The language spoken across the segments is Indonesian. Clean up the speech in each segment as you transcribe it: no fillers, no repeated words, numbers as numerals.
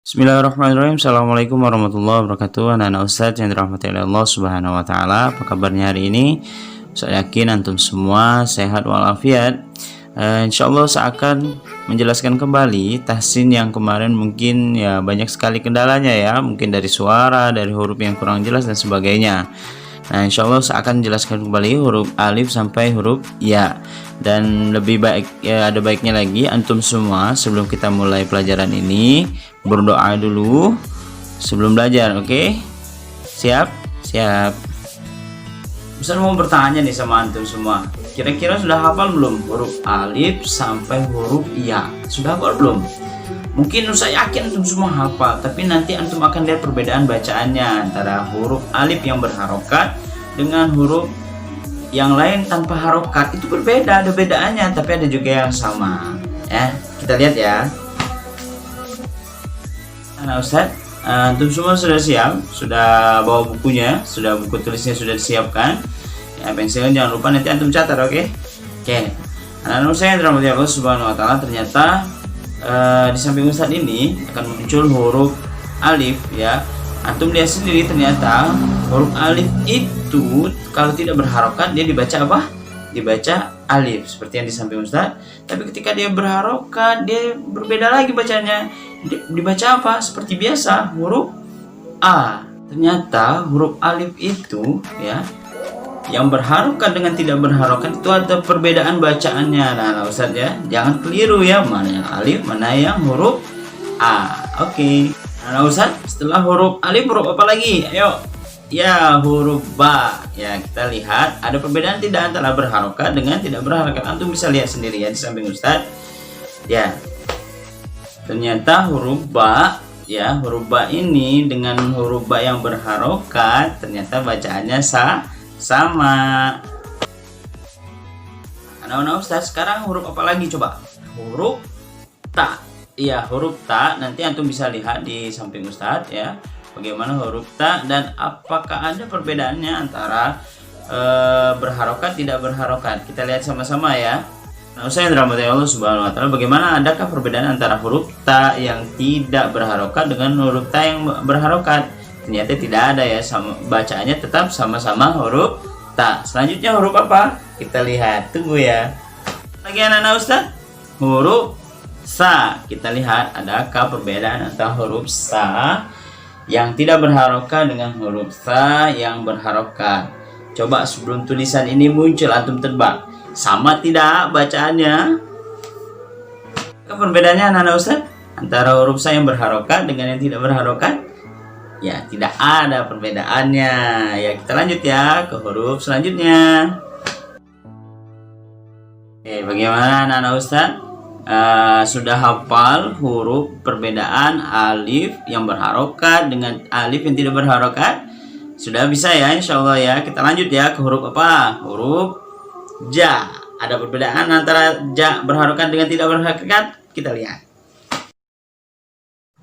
Bismillahirrahmanirrahim. Assalamualaikum warahmatullahi wabarakatuh. Anak-anak Ustadz yang dirahmati oleh Allah Subhanahu wa taala. Apa kabarnya hari ini? Saya yakin antum semua sehat walafiat. Insyaallah saya akan menjelaskan kembali tahsin yang kemarin mungkin ya banyak sekali kendalanya ya, mungkin dari suara, dari huruf yang kurang jelas dan sebagainya. Nah, insya Allah saya akan jelaskan kembali huruf alif sampai huruf ya. Dan lebih baik ya, ada baiknya lagi antum semua sebelum kita mulai pelajaran ini berdoa dulu sebelum belajar, oke? Siap? Siap. Ustaz mau bertanya nih sama antum semua. Kira-kira sudah hafal belum huruf alif sampai huruf ya? Sudah hafal belum? Mungkin saya yakin antum semua hafal, tapi nanti antum akan lihat perbedaan bacaannya antara huruf alif yang berharokat dengan huruf yang lain tanpa harokat. Itu berbeda, ada bedaannya, tapi ada juga yang sama. Ya, kita lihat ya. Nah, Ustaz, antum semua sudah siap? Sudah bawa bukunya? Sudah buku tulisnya sudah disiapkan? Ya, pensilnya jangan lupa nanti antum catat, oke? Oke. Anak-anak saya yang dirahmati Allah Subhanahu wa taala, ternyata di samping Ustadz ini akan muncul huruf alif ya. Antum lihat sendiri ternyata huruf alif itu kalau tidak berharokat dia dibaca apa? Dibaca alif seperti yang di samping Ustadz. Tapi ketika dia berharokat dia berbeda lagi bacanya. Dibaca apa? Seperti biasa huruf A. Ternyata huruf alif itu ya yang berharokat dengan tidak berharokat itu ada perbedaan bacaannya. Nah, Ustaz ya, jangan keliru ya, mana yang alif, mana yang huruf A. Oke. Nah, Ustaz, setelah huruf alif huruf apa lagi? Ayo. Ya, huruf ba. Ya, kita lihat ada perbedaan tidak antara berharokat dengan tidak berharokat. Antum bisa lihat sendiri ya di samping Ustaz. Ya. Ternyata huruf ba ya, huruf ba ini dengan huruf ba yang berharokat ternyata bacaannya sama. Anak-anak Ustaz, sekarang huruf apa lagi coba? Huruf ta. Iya, huruf ta. Nanti antum bisa lihat di samping Ustaz ya. Bagaimana huruf ta dan apakah ada perbedaannya antara berharokat tidak berharokat? Kita lihat sama-sama ya. Nah, saya yang dirahmati Allah Subhanahu wa taala, bagaimana adakah perbedaan antara huruf ta yang tidak berharokat dengan huruf ta yang berharokat? Ternyata tidak ada ya, sama bacaannya tetap sama-sama huruf ta. Selanjutnya huruf apa? Kita lihat, tunggu ya. Lagi anak-anak Ustaz, huruf sa. Kita lihat adakah perbedaan antara huruf sa yang tidak berharokat dengan huruf sa yang berharokat. Coba sebelum tulisan ini muncul antum tebak, sama tidak bacaannya? Apa perbedaannya anak-anak Ustaz antara huruf sa yang berharokat dengan yang tidak berharokat? Ya, tidak ada perbedaannya. Ya, kita lanjut ya ke huruf selanjutnya. Oke, bagaimana anak-anak Ustaz? Sudah hafal huruf perbedaan alif yang berharokat dengan alif yang tidak berharokat? Sudah bisa ya, insya Allah ya. Kita lanjut ya ke huruf apa? Huruf ja. Ada perbedaan antara ja berharokat dengan tidak berharokat? Kita lihat.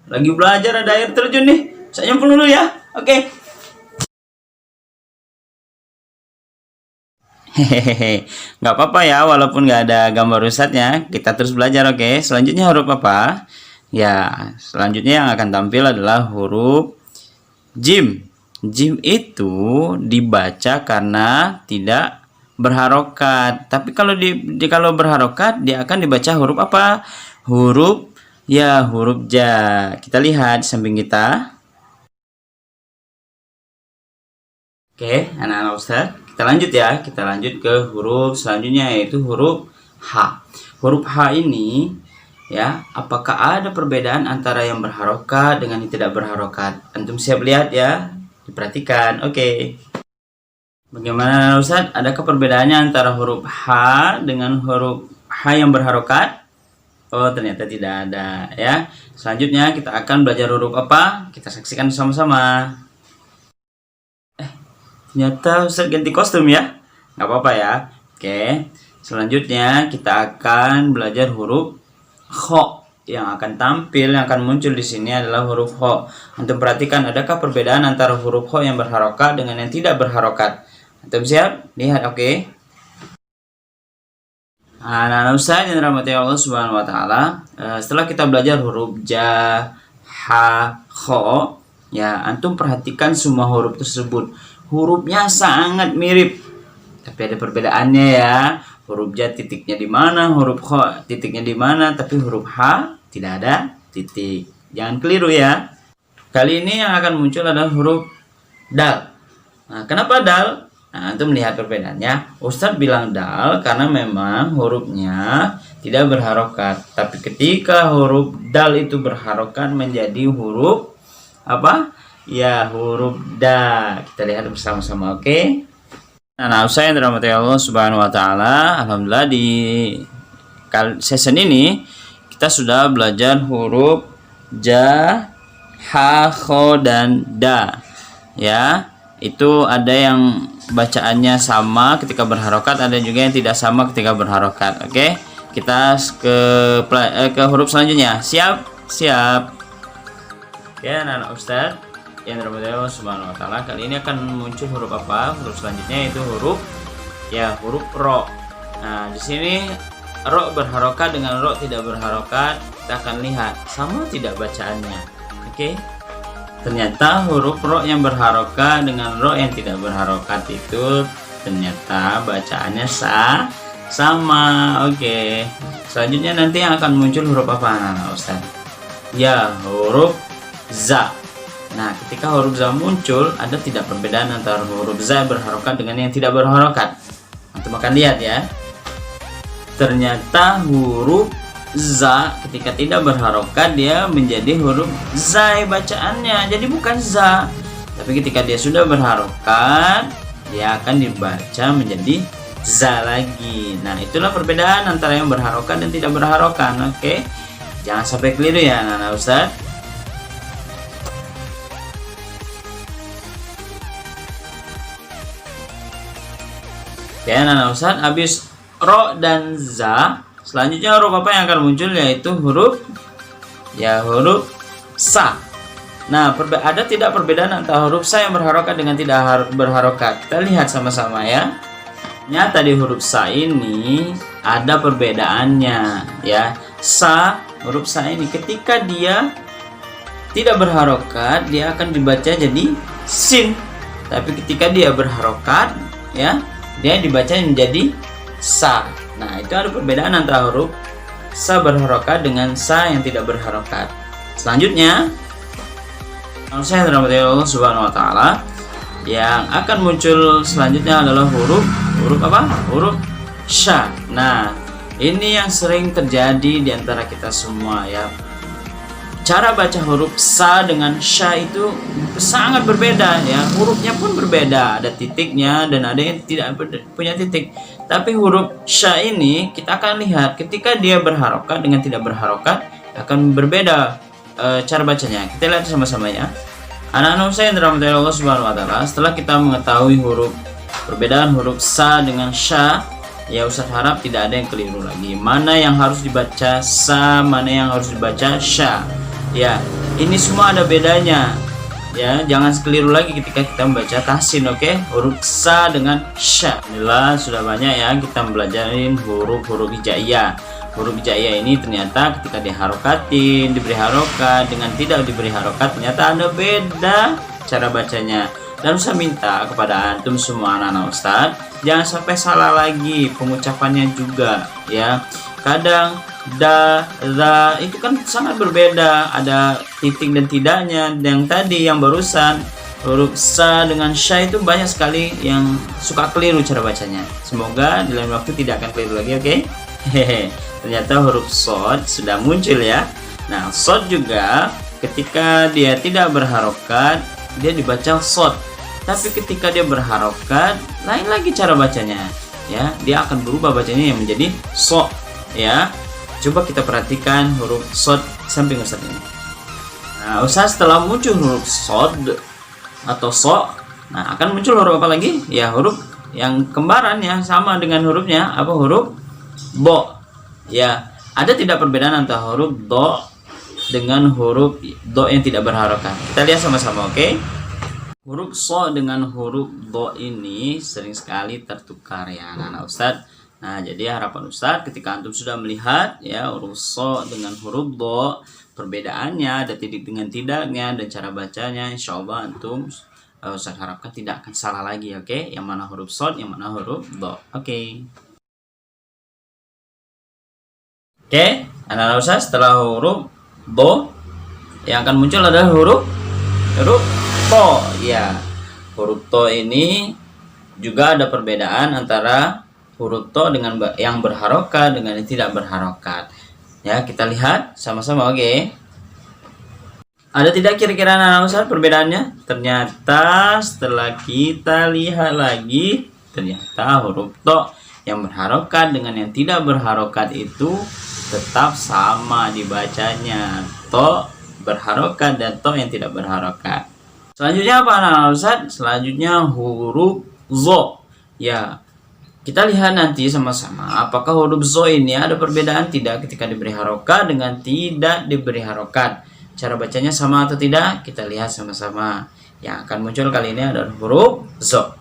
Lagi belajar ada air terjun nih. Saya nyempul dulu ya. Oke. Hehehe. Nggak apa-apa ya, walaupun nggak ada gambar Ustadznya. Kita terus belajar, oke. Selanjutnya huruf apa? Ya, selanjutnya yang akan tampil adalah huruf jim. Jim itu dibaca karena tidak berharokat. Tapi kalau berharokat dia akan dibaca huruf apa? Huruf ya, huruf ja. Kita lihat di samping kita. Oke, anak-anak Ustaz, kita lanjut ya. Kita lanjut ke huruf selanjutnya yaitu huruf H. Huruf H ini ya, apakah ada perbedaan antara yang berharokat dengan yang tidak berharokat? Antum siap lihat ya? Diperhatikan. Oke. Bagaimana Ustaz? Adakah perbedaannya antara huruf H dengan huruf H yang berharokat? Oh, ternyata tidak ada ya. Selanjutnya kita akan belajar huruf apa? Kita saksikan sama-sama. Ternyata Ustaz ganti kostum ya. Nggak apa-apa ya. Oke. Selanjutnya kita akan belajar huruf kho. Yang akan tampil, yang akan muncul di sini adalah huruf kho. Antum perhatikan adakah perbedaan antara huruf kho yang berharokat dengan yang tidak berharokat? Antum siap? Lihat, oke. Nah, Ustaz yang dirahmati Allah Subhanahu wa taala, setelah kita belajar huruf ja, ha, ha, kho, ya antum perhatikan semua huruf tersebut. Hurufnya sangat mirip, tapi ada perbedaannya ya. Huruf ja titiknya di mana, huruf kho titiknya di mana, tapi huruf ha tidak ada titik. Jangan keliru ya. Kali ini yang akan muncul adalah huruf dal. Nah, kenapa dal? Nah, antum melihat perbedaannya. Ustadz bilang dal karena memang hurufnya tidak berharokat. Tapi ketika huruf dal itu berharokat menjadi huruf apa? Ya, huruf da. Kita lihat bersama-sama, oke? Nah, saya yang dirahmati Allah Subhanahu wa taala, alhamdulillah di session ini kita sudah belajar huruf ja, ha, kho dan da. Ya, itu ada yang bacaannya sama ketika berharokat, ada juga yang tidak sama ketika berharokat. Oke, kita ke huruf selanjutnya. Siap? Siap. Oke, anak-anak Ustadz yang dirahmati Allah Subhanahu wa taala, kali ini akan muncul huruf apa? Huruf selanjutnya itu huruf ro. Nah, di sini ro berharokat dengan ro tidak berharokat. Kita akan lihat sama tidak bacaannya. Oke. Ternyata huruf ro yang berharokat dengan ro yang tidak berharokat itu ternyata bacaannya sama. Oke. Selanjutnya nanti yang akan muncul huruf apa, anak-anak Ustaz? Ya, huruf za. Nah, ketika huruf za muncul, ada tidak perbedaan antara huruf za berharokat dengan yang tidak berharokat? Antum akan lihat ya. Ternyata huruf za ketika tidak berharokat dia menjadi huruf zai bacaannya. Jadi bukan za. Tapi ketika dia sudah berharokat, dia akan dibaca menjadi za lagi. Nah, itulah perbedaan antara yang berharokat dan tidak berharokat. Oke. Jangan sampai keliru ya, anak-anak Ustaz. Oke, anak-anak Ustaz, habis ro dan za, selanjutnya huruf apa yang akan muncul, yaitu huruf sa. Nah, ada tidak perbedaan antara huruf sa yang berharokat dengan tidak berharokat? Kita lihat sama-sama ya. Nyata di huruf sa ini ada perbedaannya ya. Huruf sa ini ketika dia tidak berharokat, dia akan dibaca jadi sin. Tapi ketika dia berharokat ya, dia dibaca menjadi sa. Nah, itu ada perbedaan antara huruf sa berharokat dengan sa yang tidak berharokat. Selanjutnya, saya dirahmati Allah Subhanahu wa taala, yang akan muncul selanjutnya adalah huruf apa? Huruf sya. Nah, ini yang sering terjadi di antara kita semua ya. Cara baca huruf sa dengan sya itu sangat berbeda ya. Hurufnya pun berbeda, ada titiknya dan ada yang tidak punya titik. Tapi huruf sya ini kita akan lihat ketika dia berharokat dengan tidak berharokat akan berbeda cara bacanya. Kita lihat sama-sama ya. Anak-anak saya yang dirahmati Allah Subhanahu wa taala, setelah kita mengetahui perbedaan huruf sa dengan sya, ya Ustaz harap tidak ada yang keliru lagi. Mana yang harus dibaca sa, mana yang harus dibaca sya. Ya, ini semua ada bedanya. Ya, jangan keliru lagi ketika kita membaca tahsin, oke? Huruf sa dengan sya. Inilah sudah banyak ya kita belajarin huruf-huruf hijaiyah. Huruf hijaiyah ini ternyata ketika diharokatin, diberi harokat dengan tidak diberi harokat, ternyata ada beda cara bacanya. Dan saya minta kepada antum semua anak-anak Ustaz, jangan sampai salah lagi pengucapannya juga ya. Kadang da, za itu kan sangat berbeda, ada titik dan tidaknya. Yang tadi yang barusan huruf sa dengan sya itu banyak sekali yang suka keliru cara bacanya. Semoga di lain waktu tidak akan keliru lagi, oke? Hehehe. Ternyata huruf sod sudah muncul ya. Nah, sod juga ketika dia tidak berharokat dia dibaca sod. Tapi ketika dia berharokat lain lagi cara bacanya ya. Dia akan berubah bacanya yang menjadi so ya. Coba kita perhatikan huruf sod samping Ustaz ini. Nah, Ustaz setelah muncul huruf sod atau so, nah akan muncul huruf apa lagi? Ya, huruf yang kembaran ya, sama dengan hurufnya apa? Huruf bo. Ya, ada tidak perbedaan antara huruf do dengan huruf do yang tidak berharokat? Kita lihat sama-sama, oke? Huruf so dengan huruf do ini sering sekali tertukar ya anak-anak Ustadz. Nah, jadi harapan Ustadz ketika antum sudah melihat ya huruf so dengan huruf do, perbedaannya, ada titik dengan tidaknya, dan cara bacanya. Insya Allah antum Ustaz harapkan tidak akan salah lagi, oke? Yang mana huruf shad, yang mana huruf dha. Oke. Oke, anak-anak Ustaz, setelah huruf dha yang akan muncul adalah huruf to. Ya, huruf to ini juga ada perbedaan antara huruf to dengan yang berharokat dengan yang tidak berharokat. Ya, kita lihat sama-sama, oke? Ada tidak kira-kira anak-anak Ustaz perbedaannya? Ternyata setelah kita lihat lagi, ternyata huruf to yang berharokat dengan yang tidak berharokat itu tetap sama dibacanya. To berharokat dan to yang tidak berharokat. Selanjutnya apa anak-anak Ustaz? Selanjutnya huruf zo. Ya, kita lihat nanti sama-sama apakah huruf zo ini ada perbedaan tidak ketika diberi harokat dengan tidak diberi harokat. Cara bacanya sama atau tidak? Kita lihat sama-sama. Yang akan muncul kali ini adalah huruf zo.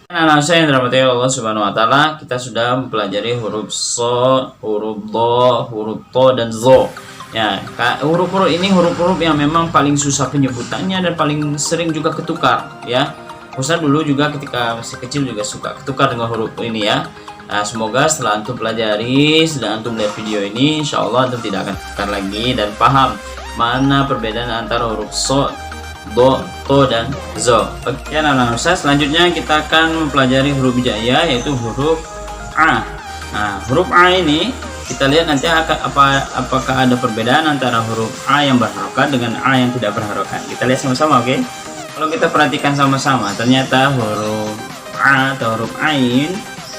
Anak-anak saya yang dirahmati Allah Subhanahu wa taala, kita sudah mempelajari huruf so, huruf do, huruf to dan zo. Ya, huruf-huruf ini huruf-huruf yang memang paling susah penyebutannya dan paling sering juga ketukar, ya. Ustaz dulu juga ketika masih kecil juga suka ketukar dengan huruf ini, ya. Nah, semoga setelah antum pelajari, setelah antum lihat video ini, insya Allah antum tidak akan tukar lagi dan paham mana perbedaan antara huruf so, do, to, dan zo. Oke, anak-anak Ustaz, selanjutnya kita akan mempelajari huruf hijaiyah, yaitu huruf a. Nah, huruf a ini kita lihat nanti apakah ada perbedaan antara huruf a yang berharokat dengan a yang tidak berharokat. Kita lihat sama-sama, oke? Kalau kita perhatikan sama-sama, ternyata huruf a atau huruf ain,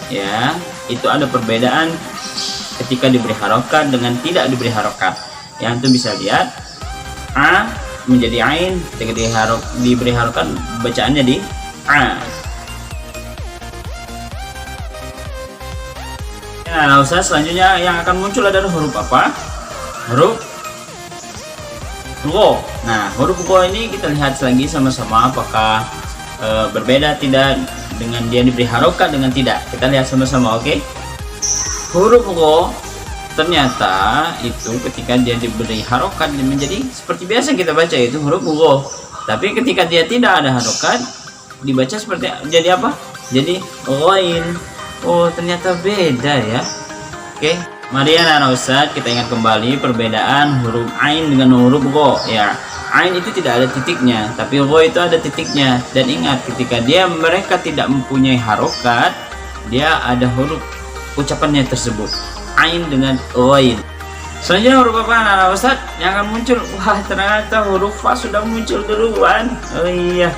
ya, itu ada perbedaan ketika diberi harokat dengan tidak diberi harokat. Yang itu bisa lihat a menjadi ain ketika diberi harokat bacaannya di a. Nah, Ustaz, selanjutnya yang akan muncul adalah huruf apa? Huruf go. Nah, huruf go ini kita lihat lagi sama-sama apakah berbeda tidak dengan dia diberi harokat dengan tidak. Kita lihat sama-sama, oke? Huruf go ternyata itu ketika dia diberi harokat menjadi seperti biasa kita baca, itu huruf go. Tapi ketika dia tidak ada harokat dibaca seperti jadi apa? Jadi ghain. Oh, ternyata beda ya. Oke, mari anak-anak Ustaz kita ingat kembali perbedaan huruf ain dengan huruf go. Ya, ain itu tidak ada titiknya, tapi go itu ada titiknya. Dan ingat, ketika mereka tidak mempunyai harokat, dia ada huruf ucapannya tersebut, ain dengan ghain. Selanjutnya huruf apa anak-anak Ustaz yang akan muncul? Wah, ternyata huruf fa sudah muncul duluan. Oh iya.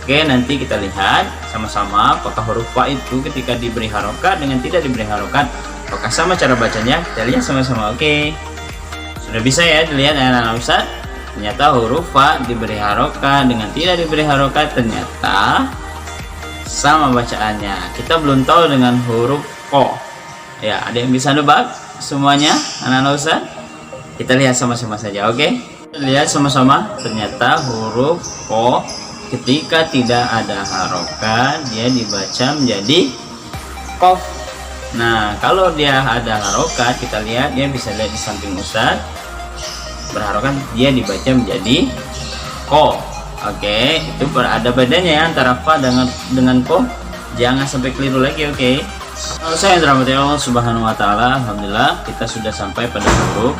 Oke, nanti kita lihat sama-sama apakah huruf fa itu ketika diberi harokat dengan tidak diberi harokat, apakah sama cara bacanya. Kita lihat sama-sama, oke? Sudah bisa ya dilihat anak-anak Ustaz? Ternyata huruf fa diberi harokat dengan tidak diberi harokat ternyata sama bacaannya. Kita belum tahu dengan huruf ko. Ya, ada yang bisa nebak semuanya anak-anak Ustaz? Kita lihat sama-sama saja, oke? Lihat sama-sama, ternyata huruf ko ketika tidak ada harokat dia dibaca menjadi kof. Nah, kalau dia ada harokat, kita lihat dia bisa lihat di samping Ustaz berharokat, dia dibaca menjadi ko. Oke, itu ada bedanya ya antara fa dengan ko. Jangan sampai keliru lagi, oke? Kalau saya dirahmati Allah Subhanahu wa taala, alhamdulillah kita sudah sampai pada huruf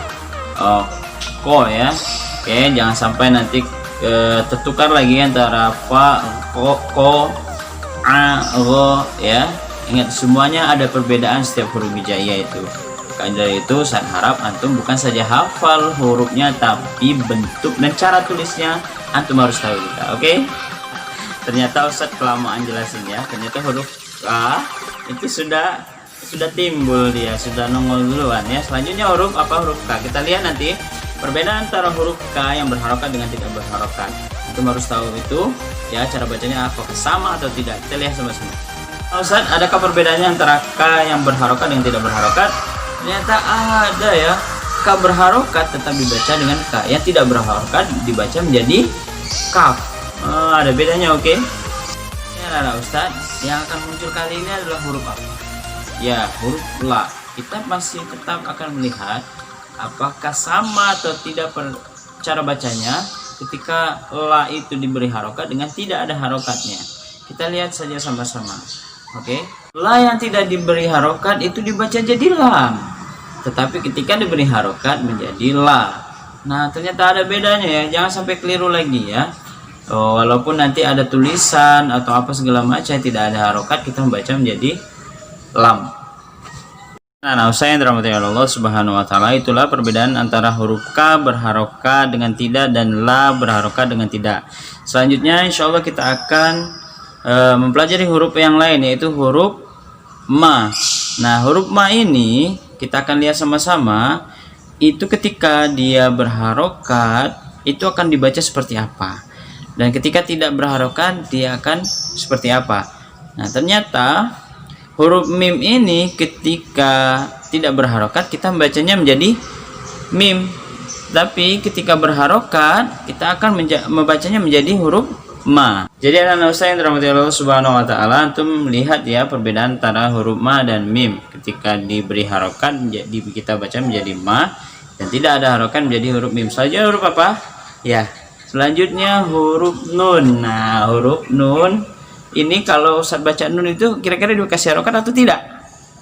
ko ya. Oke, jangan sampai nanti tertukar lagi antara fa, ko, a, ro ya. Ingat, semuanya ada perbedaan setiap huruf hijaiyah itu. Karena dari itu saya harap antum bukan saja hafal hurufnya, tapi bentuk dan cara tulisnya antum harus tahu juga, oke? Ternyata Ustaz kelamaan jelasin ya. Ternyata huruf a itu sudah timbul, dia sudah nongol duluan ya. Selanjutnya huruf apa? Huruf k. Kita lihat nanti perbedaan antara huruf K yang berharokat dengan tidak berharokat. Antum harus tahu itu ya, cara bacanya apakah sama atau tidak. Kita lihat sama-sama. Ustaz, adakah perbedaannya antara K yang berharokat dengan tidak berharokat? Ternyata ada ya. K berharokat tetap dibaca dengan K, yang tidak berharokat dibaca menjadi kaf. Ada bedanya, oke? Ya, nah, Ustaz, yang akan muncul kali ini adalah huruf apa? Ya, huruf la. Kita masih tetap akan melihat apakah sama atau tidak cara bacanya ketika la itu diberi harokat dengan tidak ada harokatnya. Kita lihat saja sama-sama. Oke, la yang tidak diberi harokat itu dibaca jadi lam, tetapi ketika diberi harokat menjadi la. Nah, ternyata ada bedanya ya, jangan sampai keliru lagi ya. Walaupun nanti ada tulisan atau apa segala macam tidak ada harokat, kita membaca menjadi lam. Nah, usaha yang dirahmati Allah Subhanahu wa taala, itulah perbedaan antara huruf K berharokat dengan tidak dan la berharokat dengan tidak. Selanjutnya insya Allah kita akan mempelajari huruf yang lain, yaitu huruf ma. Nah, huruf ma ini kita akan lihat sama-sama itu ketika dia berharokat itu akan dibaca seperti apa, dan ketika tidak berharokat dia akan seperti apa. Nah, ternyata huruf mim ini ketika tidak berharokat kita membacanya menjadi mim, tapi ketika berharokat kita akan membacanya menjadi huruf ma. Jadi anak-anak saya yang dirahmati Allah Subhanahu wa taala, antum lihat ya perbedaan antara huruf ma dan mim. Ketika diberi harokat jadi kita baca menjadi ma, dan tidak ada harokat menjadi huruf mim. Selanjutnya huruf apa? Ya, selanjutnya huruf nun. Nah, huruf nun ini kalau Ustaz baca nun itu kira-kira dikasih harokat atau tidak?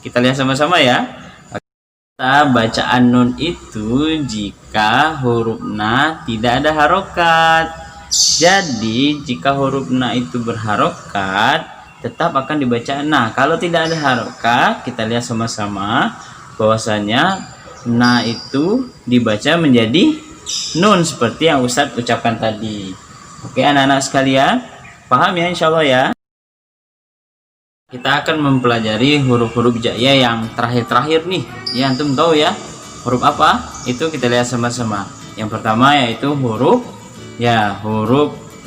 Kita lihat sama-sama ya. Kita bacaan nun itu jika huruf na tidak ada harokat. Jadi jika huruf na itu berharokat tetap akan dibaca na. Kalau tidak ada harokat, kita lihat sama-sama bahwasanya na itu dibaca menjadi nun seperti yang Ustadz ucapkan tadi. Oke anak-anak sekalian, paham ya insya Allah ya. Kita akan mempelajari huruf-huruf jaya yang terakhir-terakhir nih. Ya antum tahu ya huruf apa? Itu kita lihat sama-sama. Yang pertama yaitu huruf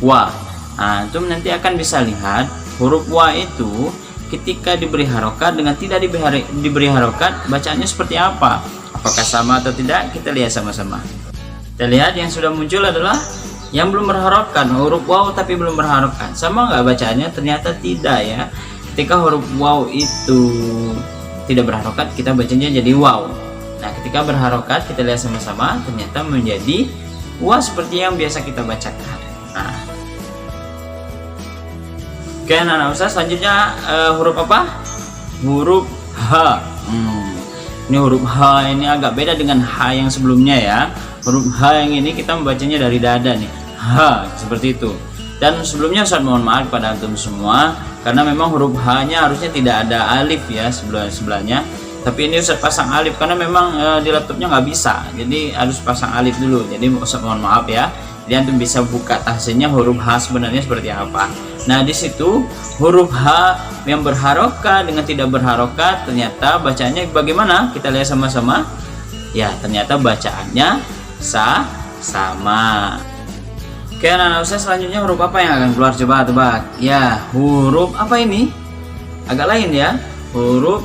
wa. Nah, antum nanti akan bisa lihat huruf wa itu ketika diberi harokat dengan tidak diberi harokat bacaannya seperti apa. Apakah sama atau tidak? Kita lihat sama-sama. Kita lihat yang sudah muncul adalah yang belum berharokat, huruf waw tapi belum berharokat. Sama nggak bacaannya? Ternyata tidak ya. Ketika huruf waw itu tidak berharokat kita bacanya jadi waw. Nah, ketika berharokat kita lihat sama-sama ternyata menjadi wa seperti yang biasa kita bacakan. Nah, oke anak-anak Ustaz, selanjutnya huruf apa? Huruf H. Ini huruf H ini agak beda dengan H yang sebelumnya ya. Huruf H yang ini kita membacanya dari dada nih, H seperti itu. Dan sebelumnya Ustaz mohon maaf kepada antum semua karena memang huruf H nya harusnya tidak ada alif ya sebelahnya. Tapi ini Ustaz pasang alif karena memang di laptopnya nggak bisa, jadi harus pasang alif dulu. Jadi Ustaz mohon maaf ya. Jadi antum bisa buka tahsinnya huruf H sebenarnya seperti apa. Nah, di situ huruf H yang berharokat dengan tidak berharokat ternyata bacaannya bagaimana? Kita lihat sama-sama. Ya, ternyata bacaannya sama. Oke, anak-anak Ustaz, selanjutnya huruf apa yang akan keluar? Coba tebak. Ya, huruf apa ini? Agak lain ya. Huruf,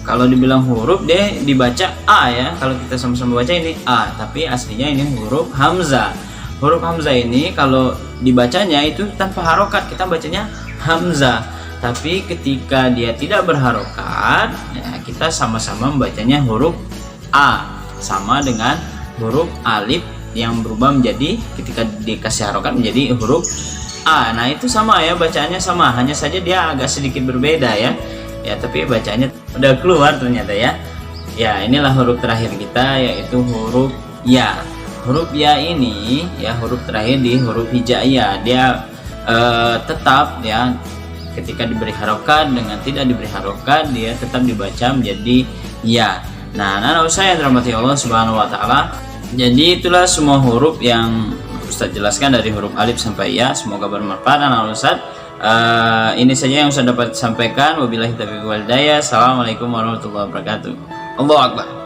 kalau dibilang huruf dia dibaca A ya. Kalau kita sama-sama baca ini A, tapi aslinya ini huruf hamzah. Huruf hamzah ini kalau dibacanya itu tanpa harokat, kita bacanya hamzah. Tapi ketika dia tidak berharokat, ya kita sama-sama membacanya huruf A. Sama dengan huruf alif yang berubah menjadi ketika dikasih harokat menjadi huruf A. Nah, itu sama ya, bacaannya sama, hanya saja dia agak sedikit berbeda ya. Ya, tapi bacanya udah keluar ternyata ya. Ya, inilah huruf terakhir kita yaitu huruf ya. Huruf ya ini ya huruf terakhir di huruf hijaiyah. Dia tetap ya ketika diberi harokat dengan tidak diberi harokat dia tetap dibaca menjadi ya. Nah, anak-anak saya yang dirahmati Allah Subhanahu wa taala. Jadi itulah semua huruf yang Ustaz jelaskan dari huruf alif sampai ya. Semoga bermanfaat anak-anak Ustaz. Ini saja yang saya dapat sampaikan. Wabillahi taufiq wal hidayah. Assalamualaikum warahmatullahi wabarakatuh. Allahu akbar.